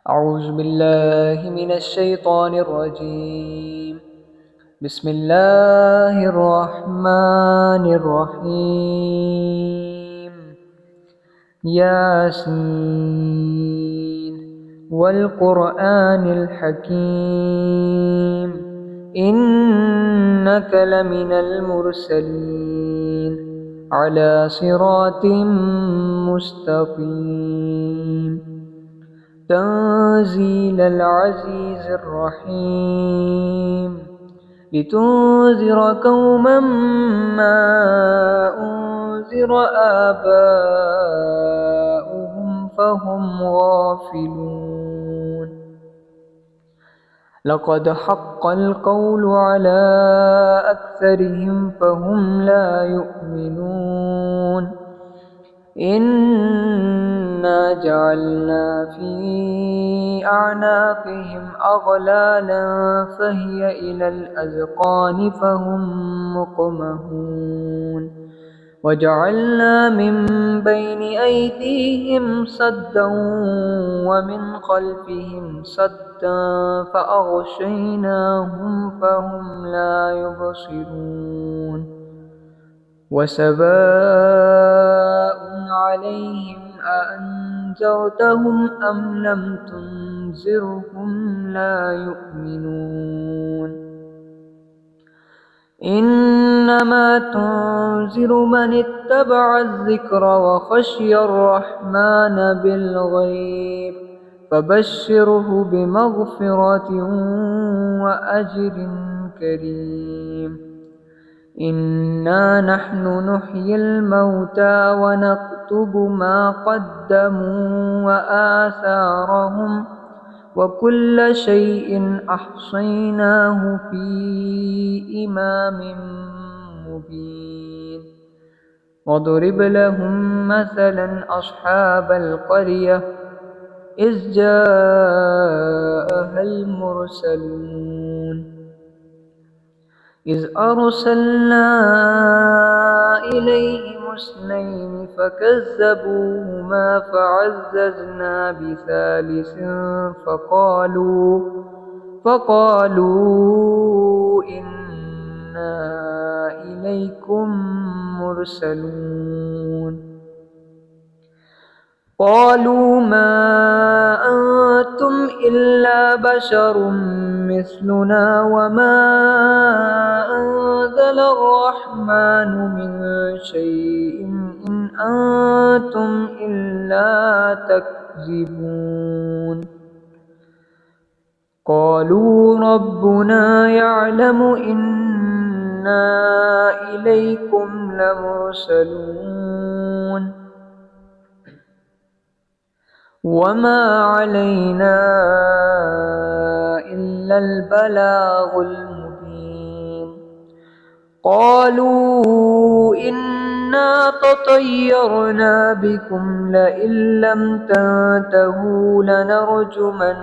أعوذ بالله من الشيطان الرجيم. بسم الله الرحمن الرحيم. ياسين والقرآن الحكيم إنك لمن المرسلين على صراط مستقيم تنزيل العزيز الرحيم لتنذر قوما ما أنذر آباؤهم فهم غافلون. لقد حق القول على أكثرهم فهم لا يؤمنون. إنا جعلنا في أعناقهم أغلالا فهي إلى الأذقان فهم مقمحون. وجعلنا من بين أيديهم سدا ومن خلفهم سدا فأغشيناهم فهم لا يبصرون. وسواء عليهم أأنذرتهم أم لم تنذرهم لا يؤمنون. إنما تنذر من اتبع الذكر وخشي الرحمن بالغيب فبشره بمغفرة وأجر كريم. إنا نحن نحيي الموتى ونكتب ما قدموا وآثارهم وكل شيء أحصيناه في إمام مبين. واضرب لهم مثلا أصحاب القرية إذ جاءها المرسلون إذ أرسلنا إليهم اثنين فكذبوهما فعززنا بثالث فقالوا إنا إليكم مرسلون. قالوا ما أنتم إلا بشر مثلنا وما أنزل الرحمن من شيء إن أنتم إلا تكذبون. قالوا ربنا يعلم إنا إليكم لمرسلون وما علينا إلا البلاغ المبين. قالوا إنا تطيرنا بكم لئن لم تنتهوا لنرجمنكم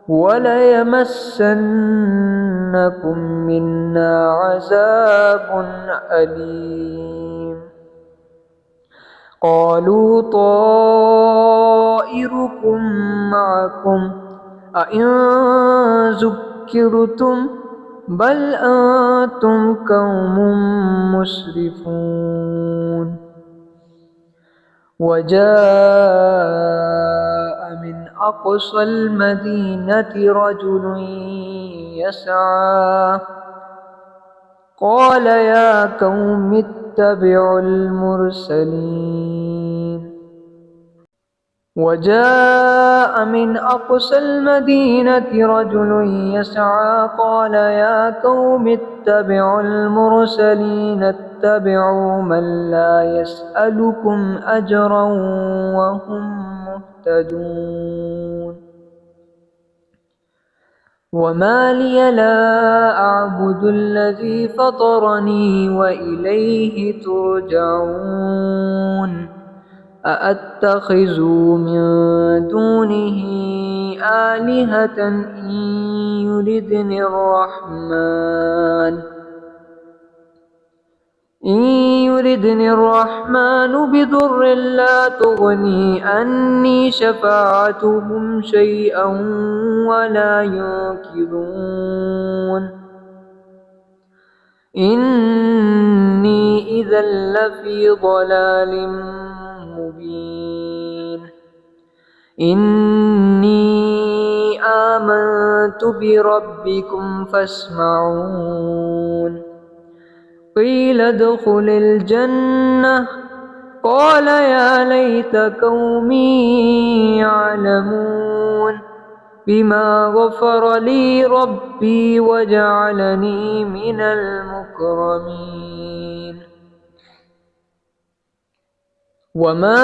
وليمسنكم منا عذاب أليم. قالوا طائركم معكم أئن ذكرتم بل أنتم قوم مسرفون. وجاء من أقصى المدينة رجل يسعى قال يا قوم اتبعوا المرسلين. وجاء من أقصى المدينة رجل يسعى قال يا قوم اتبعوا المرسلين اتبعوا من لا يسألكم أجرا وهم مهتدون. وما لي لا أعبد الذي فطرني وإليه ترجعون. أأتخذ من دونه آلهة إن يردني الرحمن إن يردني الرحمن بضر لا تغني عني شفاعتهم شيئا ولا ينقذون إني إذا لفي ضلال مبين إني آمنت بربكم فاسمعون قيل ادخل الجنة قال يا ليت قومي يعلمون بما غفر لي ربي وجعلني من المكرمين وما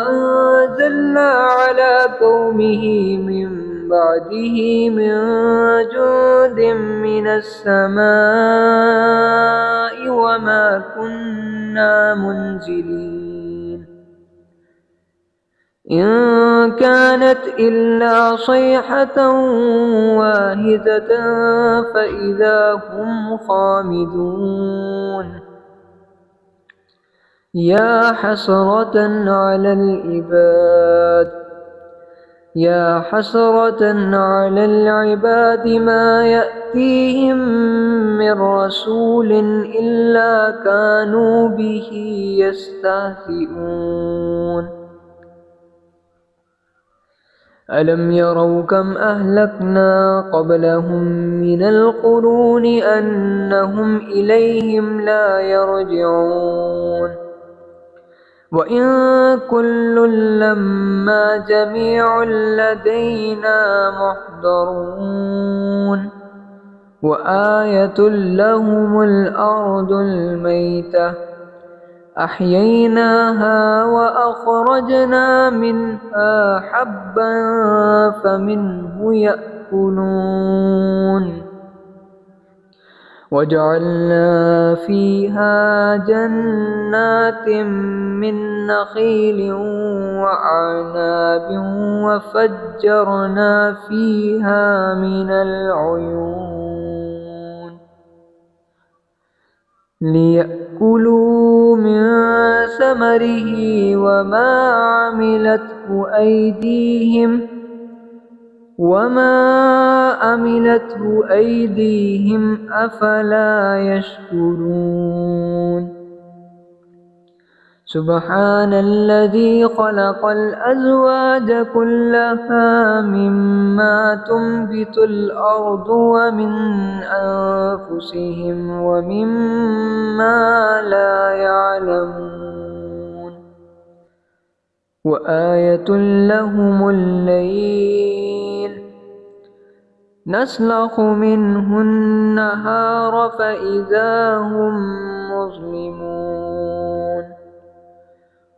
أنزلنا على قومه من بعده من جند من السماء وما كنا منزلين إن كانت إلا صيحة واحدة فإذا هم خامدون يا حسرة على العباد ما يأتيهم من رسول إلا كانوا به يستهزئون ألم يروا كم أهلكنا قبلهم من القرون أنهم إليهم لا يرجعون وإن كل لما جميع لدينا محضرون وآية لهم الأرض الميتة أحييناها وأخرجنا منها حبا فمنه يأكلون وجعلنا فيها جنات من نخيل وأعناب وفجرنا فيها من العيون ليأكلوا من ثمره وما عملته أيديهم أفلا يشكرون سبحان الذي خلق الأزواج كلها مما تنبت الأرض ومن أنفسهم ومما لا يعلمون وآية لهم الليل نسلخ منه النهار فإذا هم مظلمون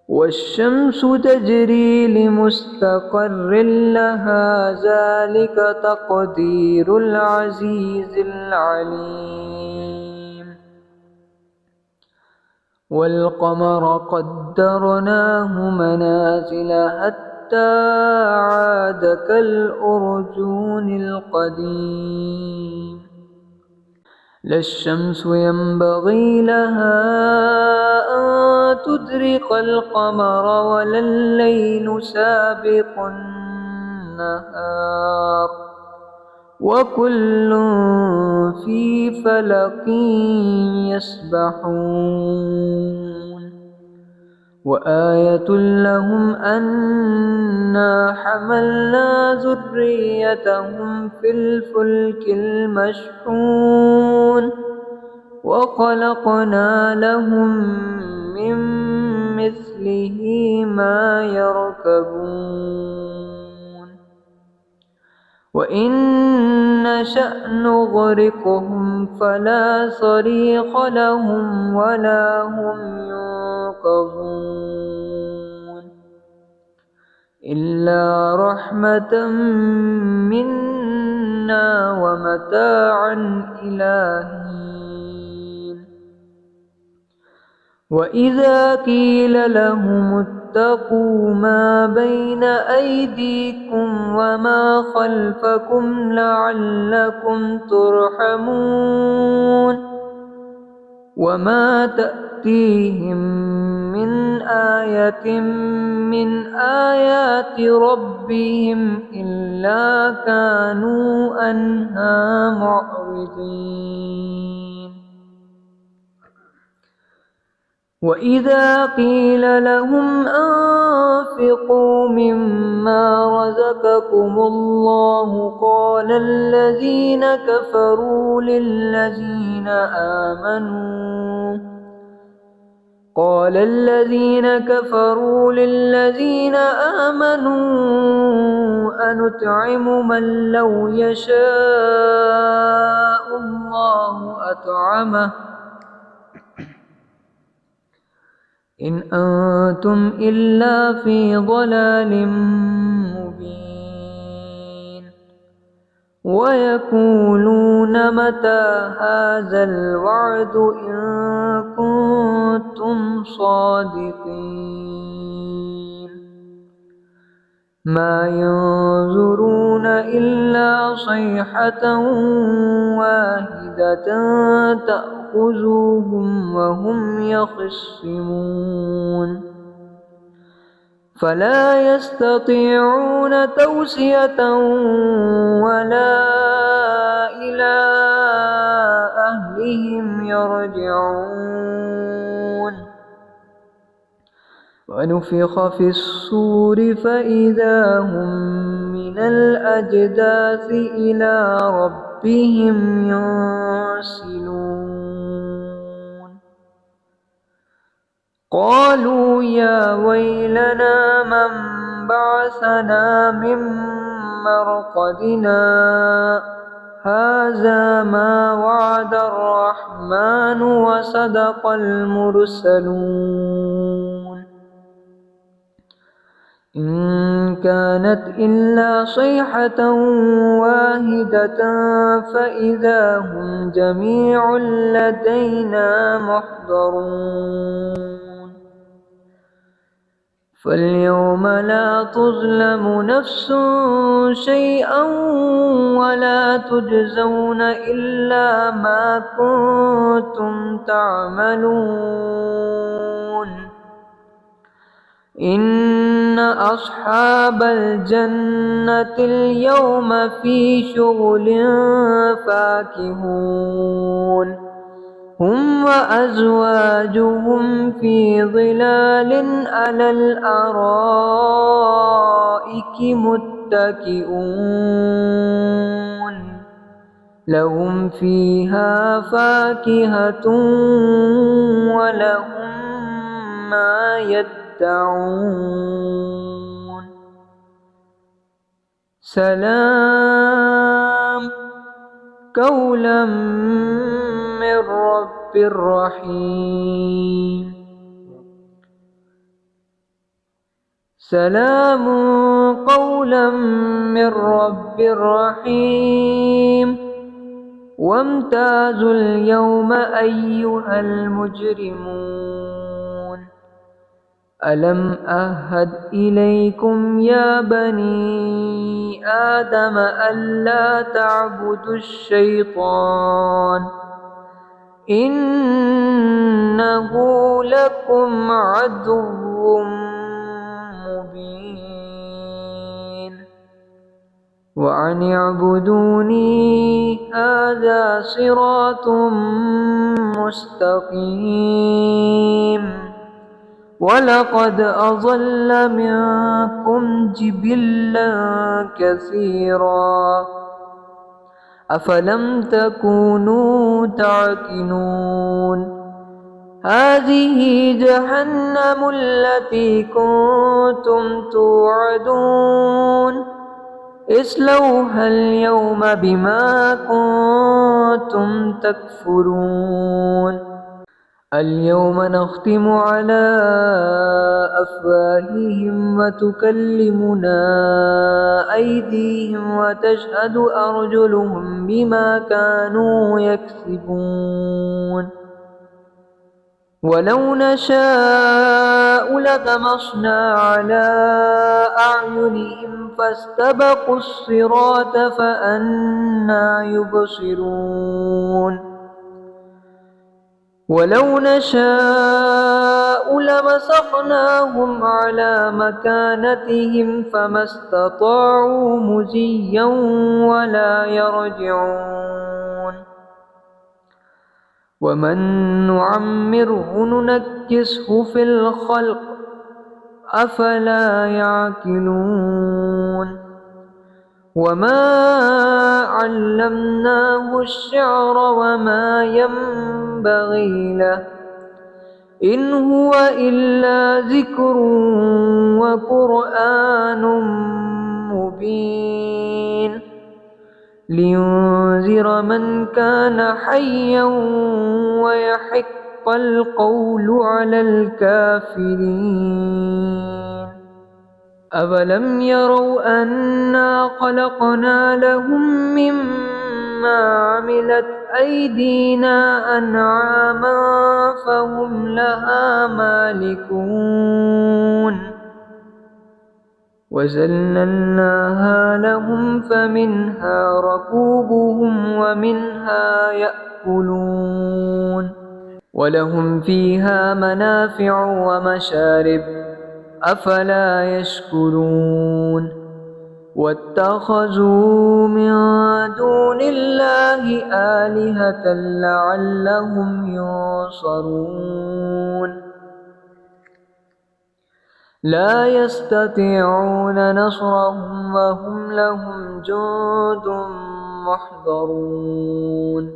والشمس تجري لمستقر لها ذلك تقدير العزيز العليم والقمر قدرناه منازل حتى عاد كالأرجون القديم لا الشمس ينبغي لها أن تدرك القمر ولا الليل سابق النهار وكل في فلك يسبحون وآية لهم أنا حملنا ذريتهم في الفلك المشحون وخلقنا لهم من مثله ما يركبون وإن نشأ نغرقهم فلا صريخ لهم ولا هم ينقذون إلا رحمة منا ومتاعا إلى حين وإذا قيل لهم اتقوا ما بين أيديكم وما خلفكم لعلكم ترحمون وما تأتيهم من آية من آيات ربهم إلا كانوا عنها معرضين. وإذا قيل لهم أنفقوا مما رزقكم الله قال الذين كفروا للذين آمنوا أنطعم من لو يشاء الله أطعمه إن أنتم إلا في ضلال مبين. ويقولون متى هذا الوعد إن كنتم صادقين. ما ينظرون إلا صيحة واحدة تأخذهم وهم يخصمون فلا يستطيعون توصية ولا إلى أهلهم يرجعون. ونفخ في الصور فإذا هم من الأجداث إلى ربهم ينسلون. قالوا يا ويلنا من بعثنا من مرقدنا هذا ما وعد الرحمن وصدق المرسلون. إن كانت إلا صيحة واحدة فإذا هم جميع لدينا محضرون. فاليوم لا تظلم نفس شيئا ولا تجزون إلا ما كنتم تعملون. إن أصحاب الجنة اليوم في شغل فاكهون هم وأزواجهم في ظلال على الأرائك متكئون لهم فيها فاكهة ولهم ما يدعون. سلام قولا من رب رحيم. سلام قولا من رب رحيم. وامتازوا اليوم أيها المجرمون ألم أعهد إليكم يا بني آدم ألا تعبدوا الشيطان إنه لكم عدو مبين. وأن اعبدوني هذا صراط مستقيم. ولقد أضل منكم جبلا كثيرا أفلم تكونوا تعقلون. هذه جهنم التي كنتم توعدون اصلوها اليوم بما كنتم تكفرون. اليوم نختم على أفواههم وتكلمنا أيديهم وتشهد أرجلهم بما كانوا يكسبون. ولو نشاء لطمسنا على أعينهم فاستبقوا الصراط فأنى يبصرون. ولو نشاء لمسخناهم على مكانتهم فما استطاعوا مضيا ولا يرجعون ومن نعمره ننكسه في الخلق أفلا يعقلون وما علمناه الشعر وما ينبغي له إن هو إلا ذكر وقرآن مبين لينذر من كان حيا ويحق القول على الكافرين أولم يروا أنا خلقنا لهم مما عملت أيدينا أنعاما فهم لها مالكون وذللناها لهم فمنها ركوبهم ومنها يأكلون ولهم فيها منافع ومشارب أفلا يشكرون واتخذوا من دون الله آلهة لعلهم ينصرون لا يستطيعون نصرهم وهم لهم جند محضرون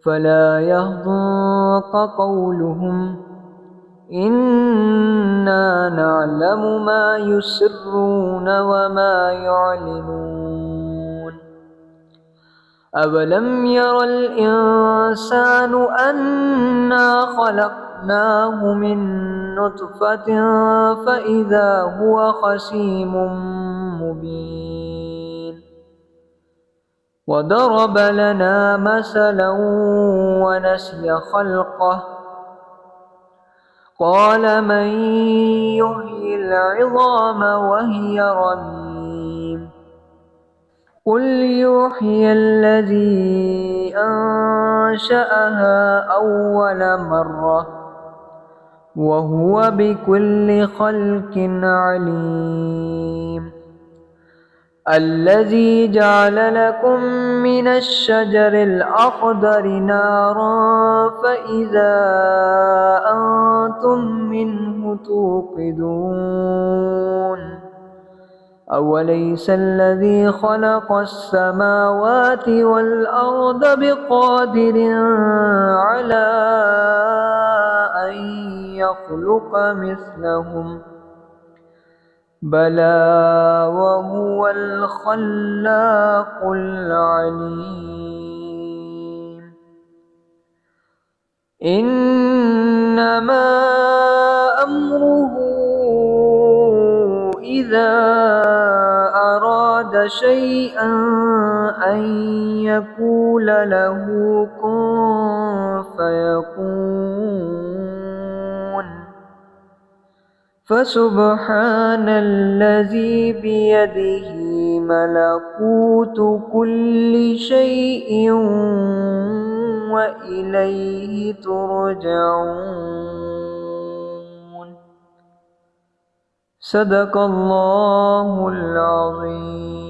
فلا يحزنك قولهم إنا نعلم ما يسرون وما يعلنون أولم ير الإنسان أنا خلقناه من نطفة فإذا هو خصيم مبين وضرب لنا مثلا ونسي خلقه قال من يحيي العظام وهي رميم قل يحيي الذي أنشأها أول مرة وهو بكل خلق عليم الذي جعل لكم من الشجر الأخضر نارا فإذا أنتم منه توقدون أوليس الذي خلق السماوات والأرض بقادر على أن يخلق مثلهم بلى وهو الخلاق العليم إنما أمره إذا أراد شيئا أن يقول له كن فيكون فسبحان الذي بيده ملكوت كل شيء وإليه ترجعون صدق الله العظيم.